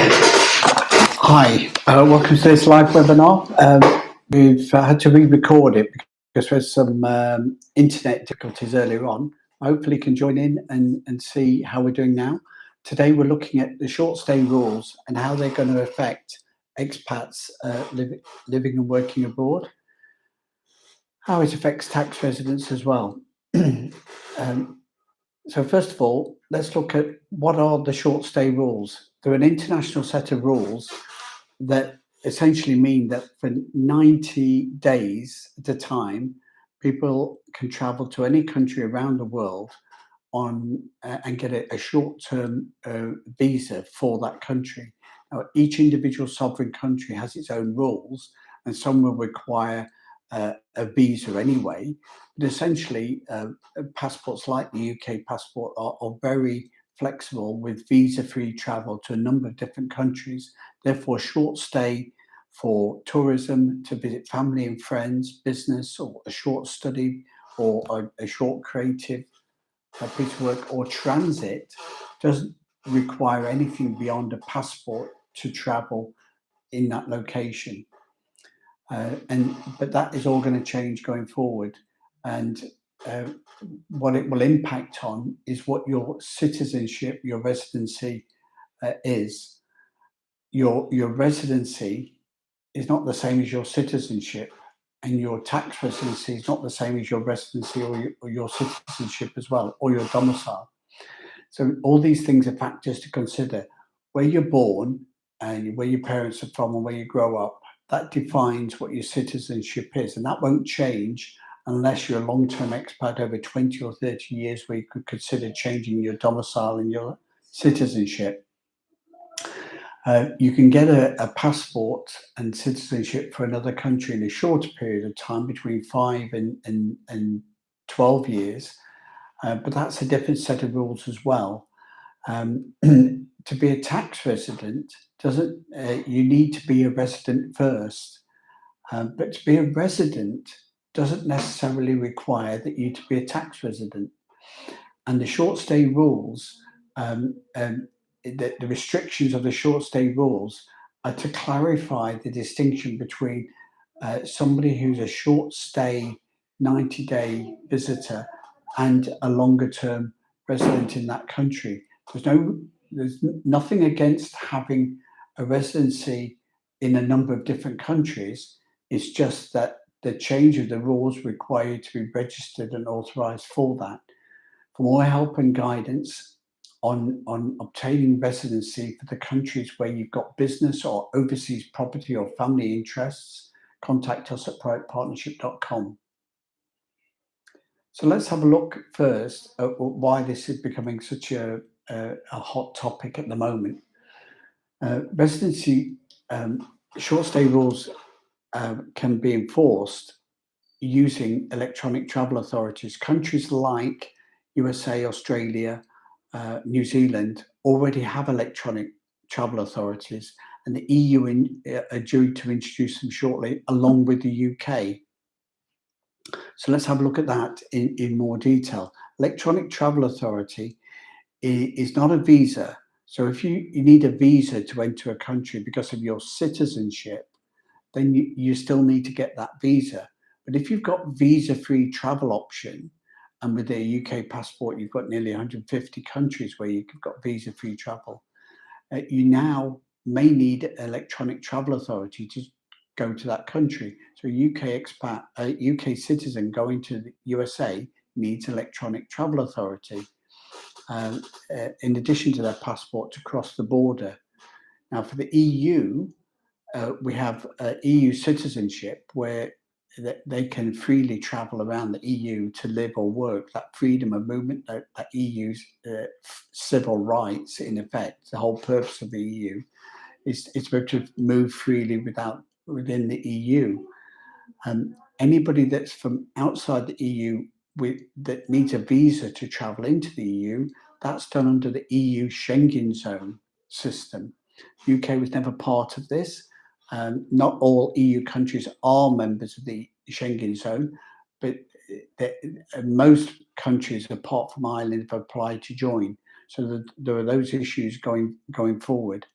Hi, welcome to this live webinar. We've had to re-record it because there's some internet difficulties earlier on. Hopefully you can join in and see how we're doing now. Today we're looking at the short stay rules and how they're going to affect expats living and working abroad, how it affects tax residents as well. So first of all, let's look at what are the short stay rules. They're an international set of rules that essentially mean that for 90 days at a time, people can travel to any country around the world on and get a short-term visa for that country. Now, each individual sovereign country has its own rules, and some will require a visa anyway. But essentially, passports like the UK passport are very flexible with visa-free travel to a number of different countries. Therefore, short stay for tourism, to visit family and friends, business, or a short study, or a short creative piece of work, or transit doesn't require anything beyond a passport to travel in that location. But that is all going to change going forward. And what it will impact on is what your citizenship, your residency is. Your residency is not the same as your citizenship, and your tax residency is not the same as your residency or your citizenship as well, or your domicile. So all these things are factors to consider. Where you're born and where your parents are from and where you grow up, that defines what your citizenship is, and that won't change unless you're a long-term expat over 20 or 30 years, where you could consider changing your domicile and your citizenship. You can get a passport and citizenship for another country in a shorter period of time, between 5 and 12 years, but that's a different set of rules as well. To be a tax resident doesn't, you need to be a resident first, but to be a resident doesn't necessarily require that you to be a tax resident. And the short stay rules, the restrictions of the short stay rules are to clarify the distinction between somebody who's a short stay 90-day visitor and a longer term resident in that country. There's nothing against having a residency in a number of different countries. It's just that the change of the rules require you to be registered and authorized for that. For more help and guidance on obtaining residency for the countries where you've got business or overseas property or family interests, contact us at proactpartnership.com. So let's have a look first at why this is becoming such a hot topic at the moment. Residency short stay rules can be enforced using electronic travel authorities. Countries like USA, Australia, New Zealand already have electronic travel authorities, and the EU are due to introduce them shortly, along with the UK. So let's have a look at that in more detail. Electronic travel authority is not a visa. So if you need a visa to enter a country because of your citizenship, then you still need to get that visa. But if you've got visa-free travel option, and with a UK passport, you've got nearly 150 countries where you've got visa-free travel, you now may need electronic travel authority to go to that country. So a UK citizen going to the USA needs electronic travel authority, in addition to their passport, to cross the border. Now, for the EU, we have EU citizenship, where they can freely travel around the EU to live or work. That freedom of movement, that EU's civil rights, in effect, the whole purpose of the EU is to move freely within the EU. Anybody that's from outside the EU that needs a visa to travel into the EU, that's done under the EU Schengen zone system. UK was never part of this. Not all EU countries are members of the Schengen zone, but most countries, apart from Ireland, have applied to join. So there are those issues going forward.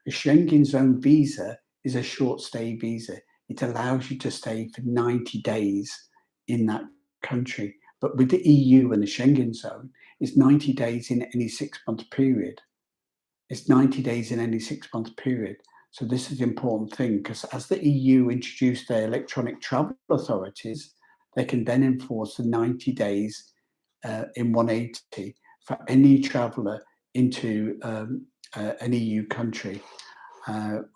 A Schengen zone visa is a short stay visa. It allows you to stay for 90 days in that country. But with the EU and the Schengen zone, it's 90 days in any 6-month period. It's 90 days in any 6-month period. So this is an important thing, because as the EU introduced their electronic travel authorities, they can then enforce the 90 days in 180 for any traveller into an EU country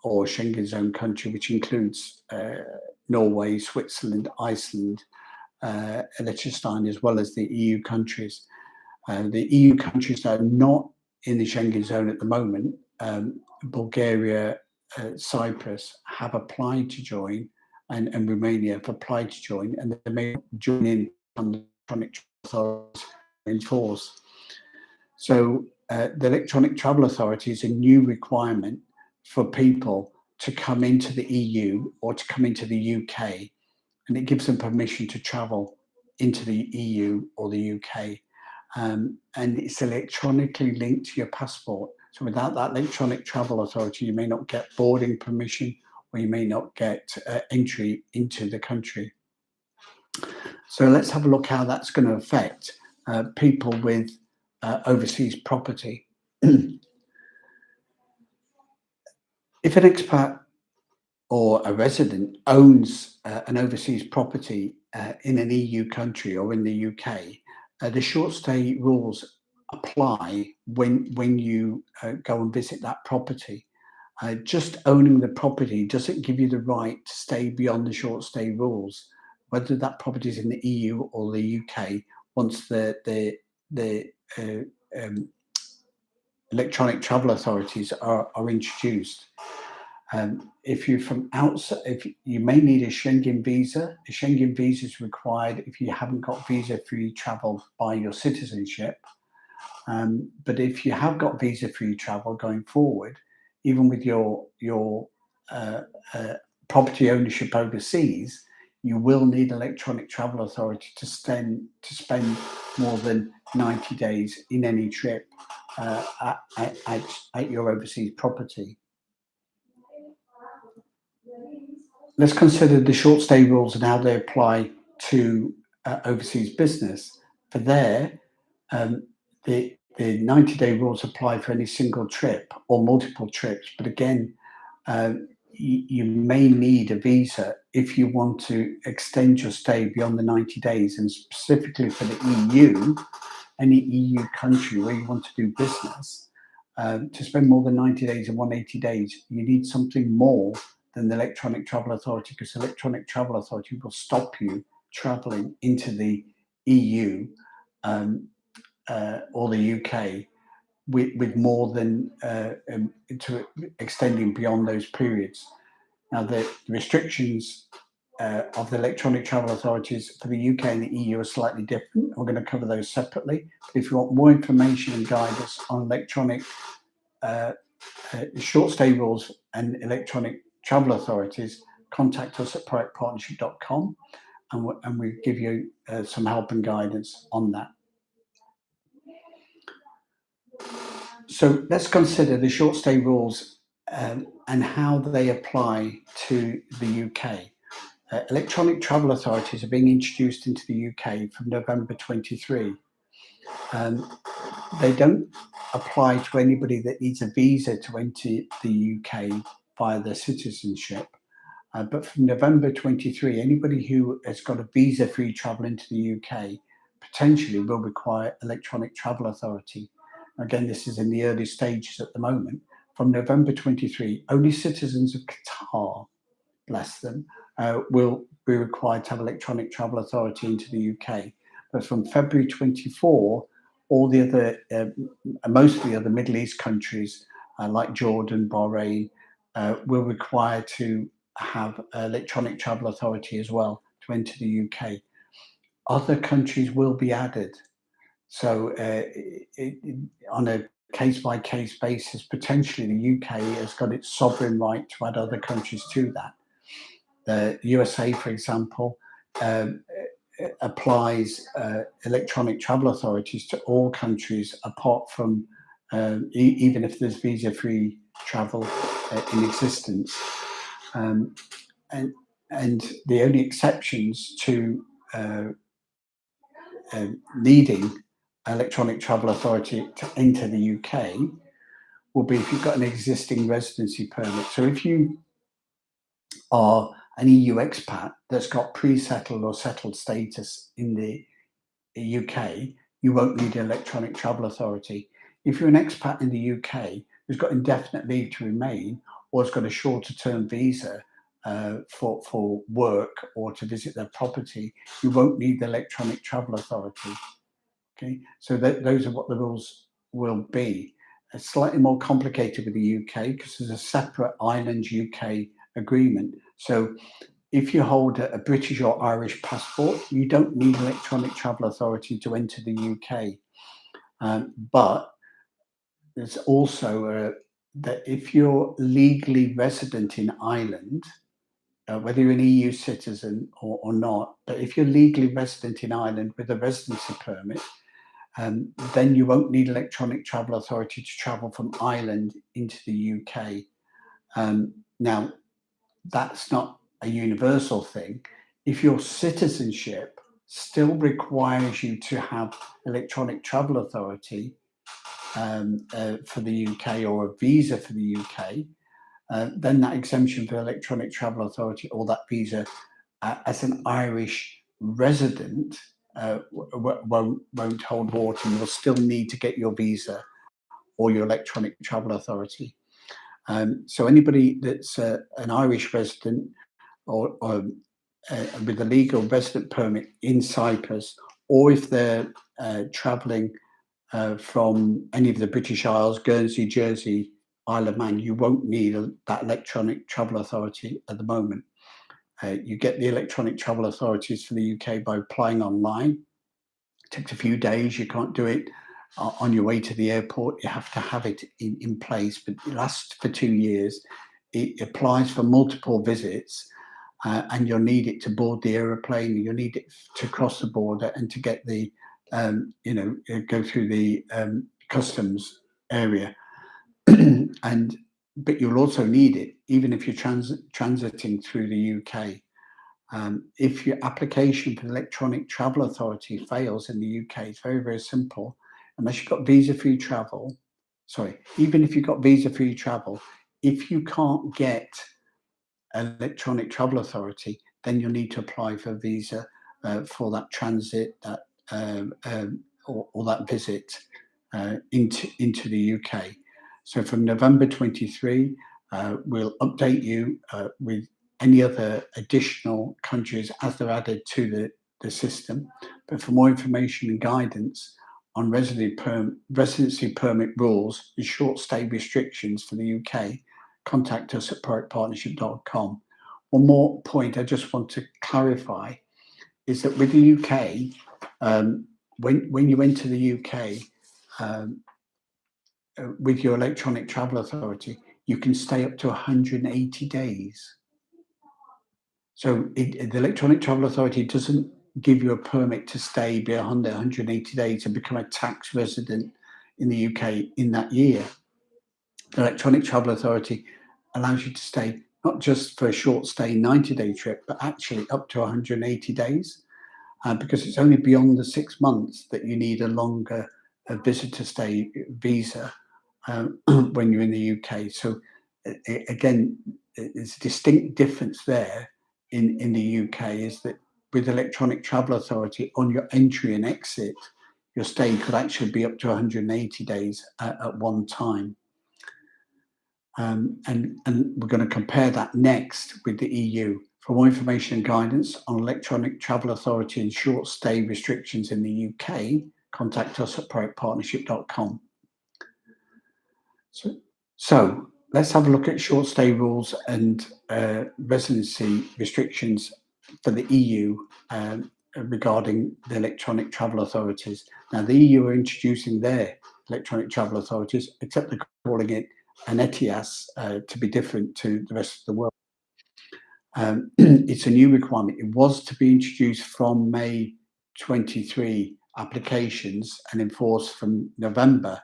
or Schengen zone country, which includes Norway, Switzerland, Iceland, Liechtenstein, as well as the EU countries. The EU countries that are not in the Schengen zone at the moment, Bulgaria, Cyprus, have applied to join, and Romania have applied to join, and they may join in on the electronic authorities in force. So the electronic travel authority is a new requirement for people to come into the EU or to come into the UK, and it gives them permission to travel into the EU or the UK. And it's electronically linked to your passport. So without that electronic travel authority, you may not get boarding permission, or you may not get entry into the country. So let's have a look how that's going to affect people with overseas property. If an expat or a resident owns an overseas property in an EU country or in the UK, the short stay rules apply when you go and visit that property. Just owning the property doesn't give you the right to stay beyond the short stay rules, whether that property is in the EU or the UK. Once the electronic travel authorities are introduced. If you're from outside, if you may need a Schengen visa. A Schengen visa is required if you haven't got visa-free travel by your citizenship. But if you have got visa-free travel going forward, even with your property ownership overseas, you will need electronic travel authority to spend more than 90 days in any trip at your overseas property. Let's consider the short stay rules and how they apply to overseas business. For there, the 90-day rules apply for any single trip or multiple trips. But again, you may need a visa if you want to extend your stay beyond the 90 days, and specifically for the EU, any EU country where you want to do business, to spend more than 90 days and 180 days, you need something more than the electronic travel authority, because the electronic travel authority will stop you traveling into the EU or the UK with more than to extending beyond those periods. Now, the restrictions of the electronic travel authorities for the UK and the EU are slightly different. We're going to cover those separately. But if you want more information and guidance on electronic short stay rules and electronic travel authorities, contact us at ProACTPartnership.com, and we give you some help and guidance on that. So let's consider the short stay rules and how they apply to the UK. Electronic travel authorities are being introduced into the UK from November 23. They don't apply to anybody that needs a visa to enter the UK via their citizenship. But from November 23, anybody who has got a visa-free travel into the UK potentially will require electronic travel authority. Again, this is in the early stages at the moment. From November 23, only citizens of Qatar, bless them, will be required to have electronic travel authority into the UK. But from February 24, all the other, most of the other Middle East countries, like Jordan, Bahrain, will require to have electronic travel authority as well to enter the UK. Other countries will be added. So on a case-by-case basis, potentially the UK has got its sovereign right to add other countries to that. The USA, for example, applies electronic travel authorities to all countries apart from even if there's visa-free travel in existence. Um, and, and the only exceptions to needing electronic travel authority to enter the UK will be if you've got an existing residency permit. So if you are an EU expat that's got pre-settled or settled status in the UK, you won't need an electronic travel authority. If you're an expat in the UK who's got indefinite leave to remain or has got a shorter term visa for work or to visit their property, you won't need the electronic travel authority. Okay, so those are what the rules will be. It's slightly more complicated with the UK because there's a separate Ireland UK agreement. So if you hold a British or Irish passport, you don't need electronic travel authority to enter the UK. But there's also that if you're legally resident in Ireland, whether you're an EU citizen or not, but if you're legally resident in Ireland with a residency permit, then you won't need electronic travel authority to travel from Ireland into the UK. Now, that's not a universal thing. If your citizenship still requires you to have electronic travel authority for the UK or a visa for the UK, then that exemption for electronic travel authority or that visa as an Irish resident won't hold water. You'll still need to get your visa or your electronic travel authority. So anybody that's an Irish resident or with a legal resident permit in Cyprus, or if they're travelling from any of the British Isles, Guernsey, Jersey, Isle of Man, you won't need that electronic travel authority at the moment. You get the electronic travel authorities for the UK by applying online. It takes a few days. You can't do it on your way to the airport. You have to have it in place, but it lasts for 2 years. It applies for multiple visits, and you'll need it to board the aeroplane. You'll need it to cross the border and to get the, go through the customs area. But you'll also need it even if you're transiting through the UK. If your application for the electronic travel authority fails in the UK, it's very, very simple. Unless you've got visa-free travel, even if you've got visa-free travel, if you can't get electronic travel authority, then you'll need to apply for a visa for that transit or that visit into the UK. So from November 23, we'll update you with any other additional countries as they're added to the system. But for more information and guidance on residency permit rules and short stay restrictions for the UK, contact us at ProACTPartnership.com. One more point I just want to clarify is that with the UK, when you enter the UK with your electronic travel authority, you can stay up to 180 days. So the electronic travel authority doesn't give you a permit to stay beyond 180 days and become a tax resident in the UK in that year. The electronic travel authority allows you to stay not just for a short stay 90-day trip, but actually up to 180 days, because it's only beyond the 6 months that you need a longer visitor stay visa when you're in the UK. So again, there's a distinct difference there in the UK, is that with electronic travel authority on your entry and exit, your stay could actually be up to 180 days at one time. And we're going to compare that next with the EU. For more information and guidance on electronic travel authority and short stay restrictions in the UK, contact us at ProACTPartnership.com. So let's have a look at short stay rules and residency restrictions for the EU regarding the electronic travel authorities. Now, the EU are introducing their electronic travel authorities, except they're calling it an ETIAS to be different to the rest of the world. It's a new requirement. It was to be introduced from May 23 applications and enforced from November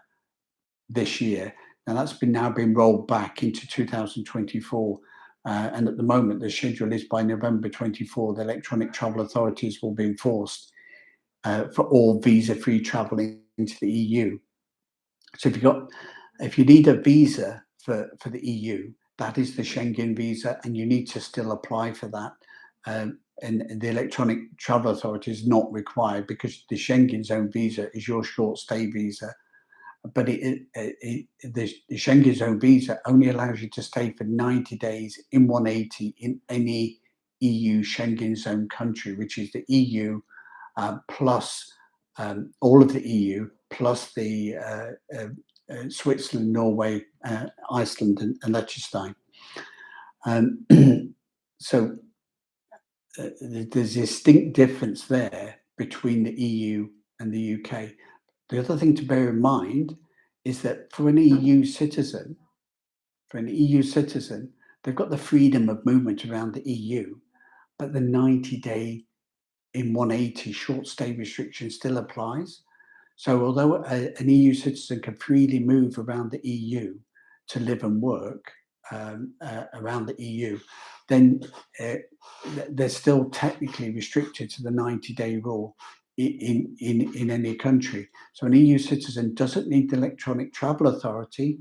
this year. Now that's now been rolled back into 2024. And at the moment, the schedule is by November 24, the electronic travel authorities will be enforced for all visa-free travel into the EU. So if you need a visa for the EU, that is the Schengen visa, and you need to still apply for that. And the electronic travel authority is not required because the Schengen zone visa is your short stay visa. But the Schengen zone visa only allows you to stay for 90 days in 180 in any EU Schengen zone country, which is the EU plus all of the EU plus the Switzerland, Norway, Iceland, and Liechtenstein. So there's a distinct difference there between the EU and the UK. The other thing to bear in mind is that for an EU citizen, they've got the freedom of movement around the EU, but the 90-day in 180 short stay restriction still applies. So although an EU citizen can freely move around the EU to live and work around the EU, then they're still technically restricted to the 90-day rule in any country. So an EU citizen doesn't need the electronic travel authority,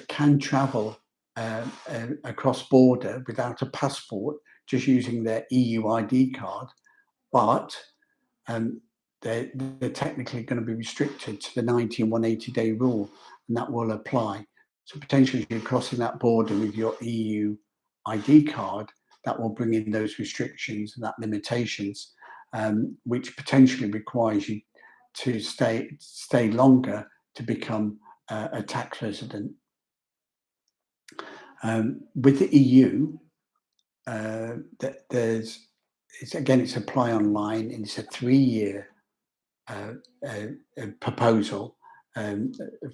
can travel across border without a passport, just using their EU ID card, but they're technically going to be restricted to the 90 and 180-day rule, and that will apply. So potentially, if you're crossing that border with your EU ID card, that will bring in those restrictions and that limitations, which potentially requires you to stay longer to become a tax resident. With the EU, it's apply online, and it's a 3-year proposal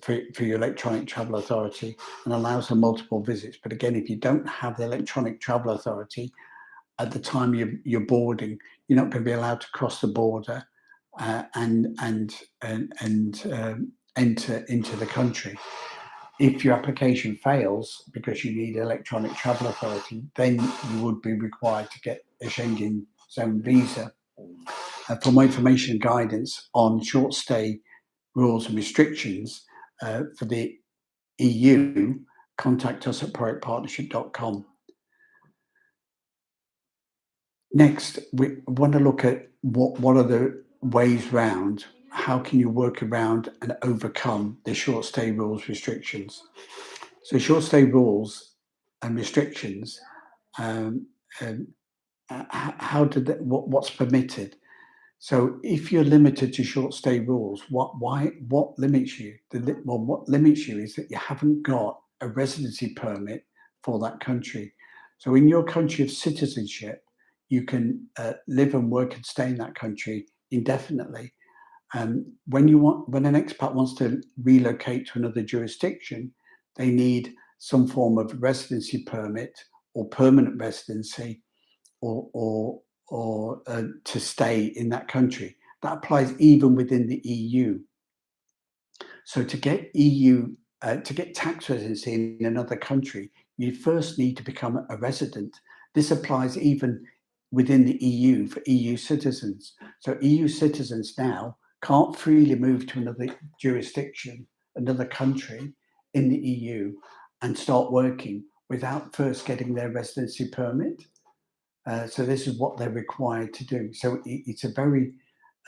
for your electronic travel authority, and allows for multiple visits. But again, if you don't have the electronic travel authority at the time you're boarding, you're not going to be allowed to cross the border and enter into the country. If your application fails because you need electronic travel authority, then you would be required to get a Schengen zone visa. For more information and guidance on short stay rules and restrictions for the EU, contact us at ProACTPartnership.com. Next, we want to look at what are the ways round. How can you work around and overcome the short stay rules restrictions? So short stay rules and restrictions, what's permitted? So if you're limited to short stay rules, what limits you? What limits you is that you haven't got a residency permit for that country. So in your country of citizenship, you can live and work and stay in that country indefinitely. When an expat wants to relocate to another jurisdiction, they need some form of residency permit or permanent residency, or to stay in that country. That applies even within the EU. So to get tax residency in another country, you first need to become a resident. This applies even within the EU for EU citizens. So EU citizens now can't freely move to another jurisdiction, another country in the EU, and start working without first getting their residency permit. So this is what they're required to do. So it's a very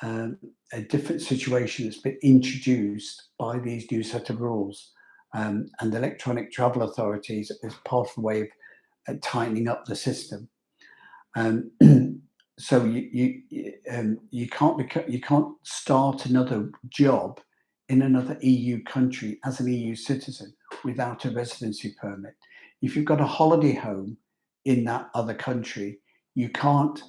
a different situation that's been introduced by these new set of rules, and the electronic travel authorities is part of the way of tightening up the system. So you can't start another job in another EU country as an EU citizen without a residency permit. If you've got a holiday home in that other country, you can't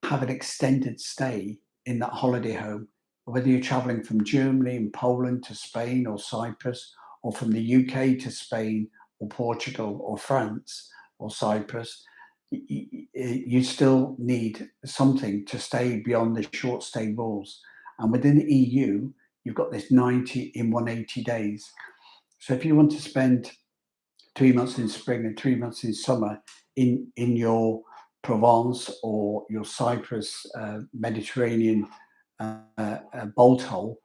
have an extended stay in that holiday home, whether you're traveling from Germany and Poland to Spain or Cyprus, or from the UK to Spain or Portugal or France or Cyprus. You still need something to stay beyond the short stay rules. And within the EU, you've got this 90 in 180 days. So if you want to spend 3 months in spring and 3 months in summer in your Provence or your Cyprus Mediterranean bolt hole,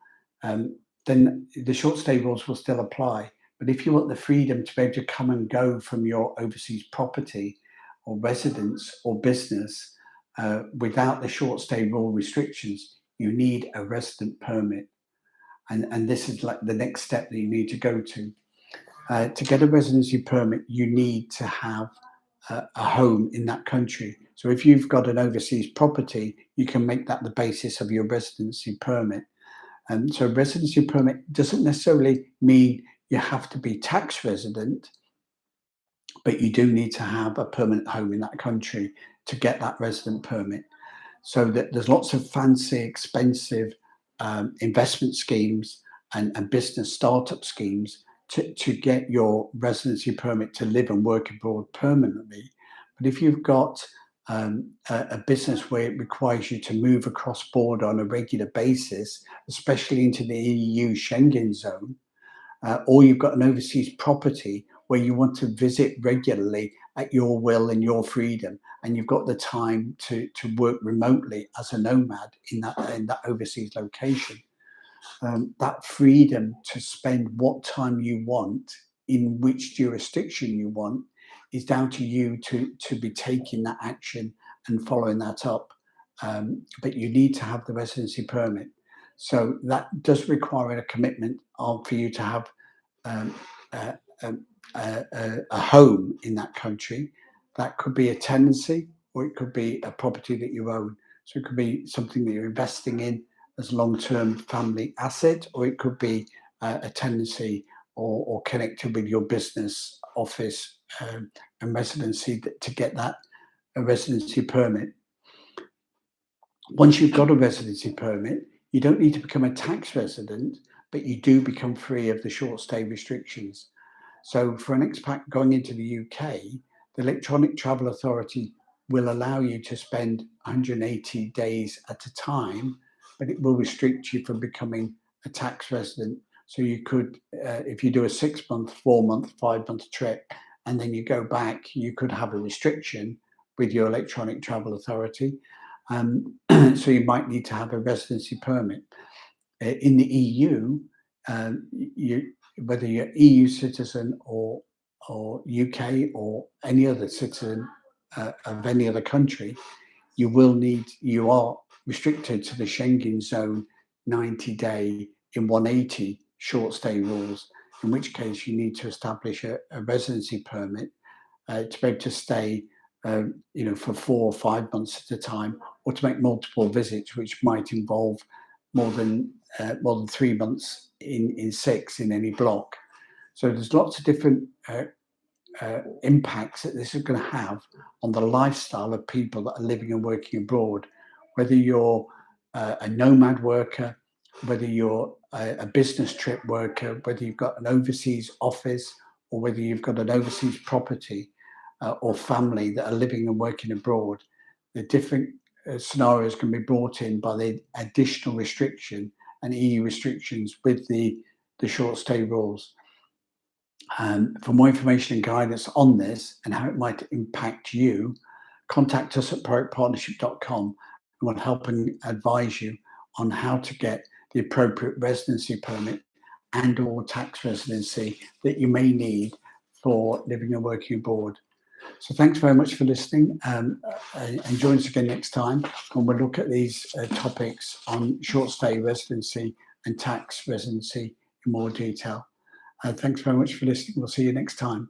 then the short stay rules will still apply. But if you want the freedom to be able to come and go from your overseas property or residence or business without the short stay rule restrictions, you need a resident permit. And this is like the next step that you need to go to. To get a residency permit, you need to have a home in that country. So if you've got an overseas property, you can make that the basis of your residency permit. And so residency permit doesn't necessarily mean you have to be tax resident, but you do need to have a permanent home in that country to get that resident permit. So that there's lots of fancy, expensive investment schemes and business startup schemes to get your residency permit to live and work abroad permanently. But if you've got a business where it requires you to move across border on a regular basis, especially into the EU Schengen zone, or you've got an overseas property where you want to visit regularly at your will and your freedom, and you've got the time to work remotely as a nomad in that overseas location, that freedom to spend what time you want in which jurisdiction you want is down to you to be taking that action and following that up. But you need to have the residency permit. So that does require a commitment for you to have um, a, a home in that country. That could be a tenancy, or it could be a property that you own. So it could be something that you're investing in as long-term family asset, or it could be a tenancy or connected with your business office and residency to get that a residency permit. Once you've got a residency permit, you don't need to become a tax resident, but you do become free of the short stay restrictions. So for an expat going into the UK, the Electronic Travel Authority will allow you to spend 180 days at a time, but it will restrict you from becoming a tax resident. So you could, if you do a 6-month, 4-month, 5-month trip, and then you go back, you could have a restriction with your Electronic Travel Authority. So you might need to have a residency permit. In the EU, whether you're EU citizen or UK or any other citizen of any other country, you are restricted to the Schengen zone 90-day in 180 short stay rules, in which case you need to establish a residency permit to be able to stay for 4 or 5 months at a time, or to make multiple visits, which might involve more than 3 months in 6 in any block. So there's lots of different impacts that this is going to have on the lifestyle of people that are living and working abroad, whether you're a nomad worker, whether you're a business trip worker, whether you've got an overseas office, or whether you've got an overseas property or family that are living and working abroad. The different scenarios can be brought in by the additional restriction and EU restrictions with the short stay rules. For more information and guidance on this and how it might impact you, contact us at ProACTPartnership.com, and we'll help and advise you on how to get the appropriate residency permit and or tax residency that you may need for living and working abroad. So thanks very much for listening, and join us again next time when we'll look at these topics on short stay residency and tax residency in more detail. Thanks very much for listening. We'll see you next time.